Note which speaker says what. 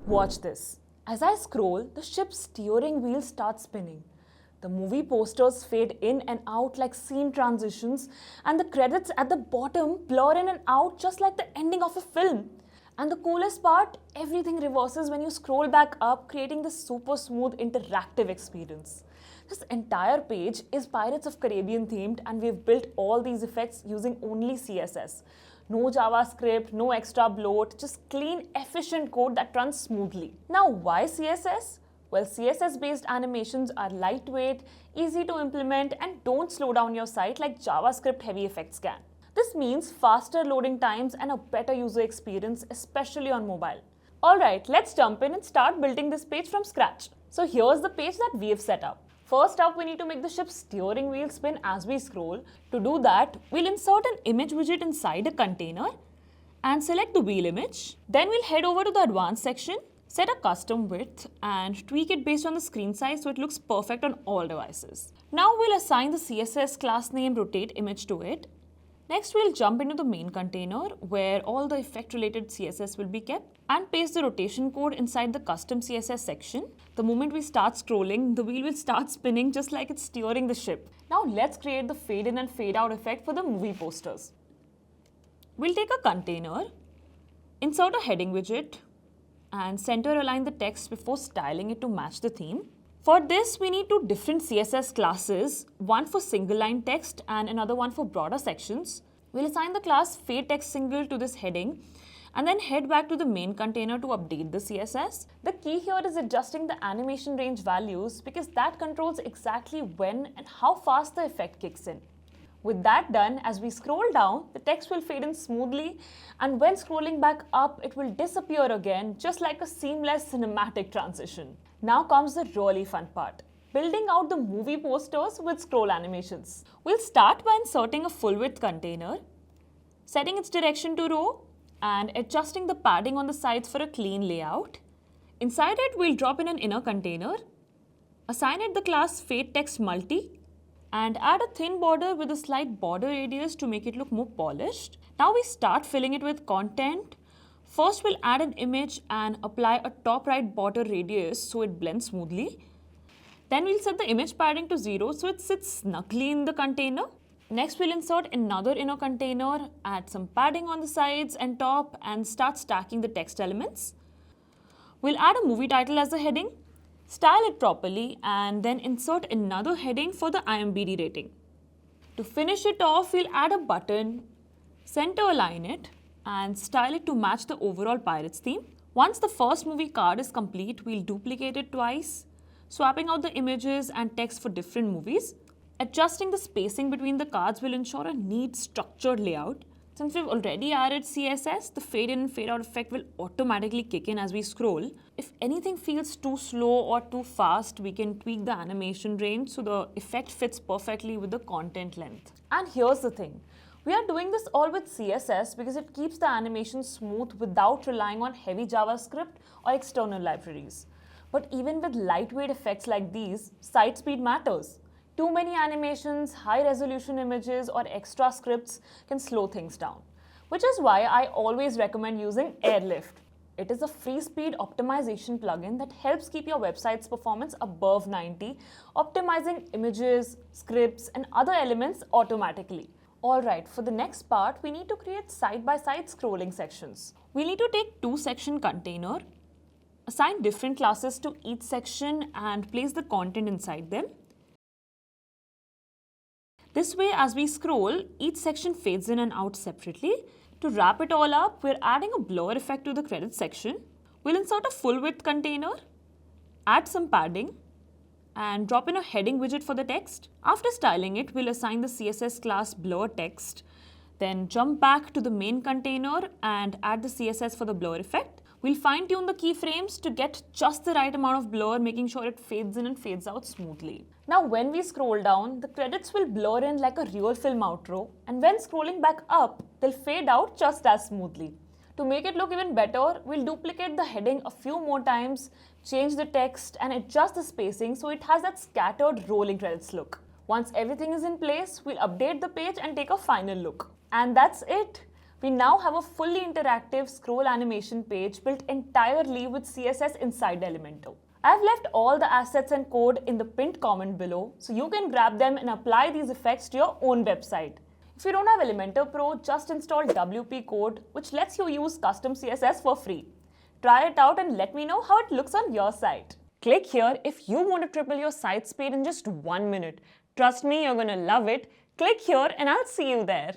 Speaker 1: Watch this. As I scroll, the ship's steering wheel starts spinning. The movie posters fade in and out like scene transitions, and the credits at the bottom blur in and out just like the ending of a film. And the coolest part, everything reverses when you scroll back up, creating this super smooth interactive experience. This entire page is Pirates of Caribbean themed, and we've built all these effects using only CSS. No JavaScript, no extra bloat, just clean, efficient code that runs smoothly. Now, why CSS? Well, CSS-based animations are lightweight, easy to implement, and don't slow down your site like JavaScript-heavy effects can. This means faster loading times and a better user experience, especially on mobile. Alright, let's jump in and start building this page from scratch. So here's the page that we have set up. First up, we need to make the ship's steering wheel spin as we scroll. To do that, we'll insert an image widget inside a container and select the wheel image. Then we'll head over to the advanced section, set a custom width and tweak it based on the screen size so it looks perfect on all devices. Now we'll assign the CSS class name rotate image to it. Next, we'll jump into the main container where all the effect related CSS will be kept and paste the rotation code inside the custom CSS section. The moment we start scrolling, the wheel will start spinning just like it's steering the ship. Now let's create the fade in and fade out effect for the movie posters. We'll take a container, insert a heading widget and center align the text before styling it to match the theme. For this, we need two different CSS classes, one for single line text and another one for broader sections. We'll assign the class fade text single to this heading and then head back to the main container to update the CSS. The key here is adjusting the animation range values because that controls exactly when and how fast the effect kicks in. With that done, as we scroll down, the text will fade in smoothly, and when scrolling back up, it will disappear again, just like a seamless cinematic transition. Now comes the really fun part, building out the movie posters with scroll animations. We'll start by inserting a full width container, setting its direction to row, and adjusting the padding on the sides for a clean layout. Inside it, we'll drop in an inner container, assign it the class fade text multi, and add a thin border with a slight border radius to make it look more polished. Now we start filling it with content. First, we'll add an image and apply a top right border radius so it blends smoothly. Then we'll set the image padding to 0 so it sits snugly in the container. Next, we'll insert another inner container, add some padding on the sides and top and start stacking the text elements. We'll add a movie title as a heading, style it properly and then insert another heading for the IMDb rating. To finish it off, we'll add a button, center align it and style it to match the overall Pirates theme. Once the first movie card is complete, we'll duplicate it twice, swapping out the images and text for different movies. Adjusting the spacing between the cards will ensure a neat structured layout. Since we've already added CSS, the fade in and fade out effect will automatically kick in as we scroll. If anything feels too slow or too fast, we can tweak the animation range so the effect fits perfectly with the content length. And here's the thing. We are doing this all with CSS because it keeps the animation smooth without relying on heavy JavaScript or external libraries. But even with lightweight effects like these, site speed matters. Too many animations, high-resolution images, or extra scripts can slow things down, which is why I always recommend using Airlift. It is a free speed optimization plugin that helps keep your website's performance above 90, optimizing images, scripts, and other elements automatically. Alright, for the next part, we need to create side-by-side scrolling sections. We need to take two section container, assign different classes to each section, and place the content inside them. This way, as we scroll, each section fades in and out separately. To wrap it all up, we're adding a blur effect to the credits section. We'll insert a full width container, add some padding, and drop in a heading widget for the text. After styling it, we'll assign the CSS class blur text, then jump back to the main container and add the CSS for the blur effect. We'll fine-tune the keyframes to get just the right amount of blur, making sure it fades in and fades out smoothly. Now when we scroll down, the credits will blur in like a real film outro, and when scrolling back up, they'll fade out just as smoothly. To make it look even better, we'll duplicate the heading a few more times, change the text and adjust the spacing so it has that scattered rolling credits look. Once everything is in place, we'll update the page and take a final look. And that's it. We now have a fully interactive scroll animation page built entirely with CSS inside Elementor. I've left all the assets and code in the pinned comment below, so you can grab them and apply these effects to your own website. If you don't have Elementor Pro, just install WP Code, which lets you use custom CSS for free. Try it out and let me know how it looks on your site. Click here if you want to triple your site speed in just 1 minute. Trust me, you're gonna love it. Click here and I'll see you there.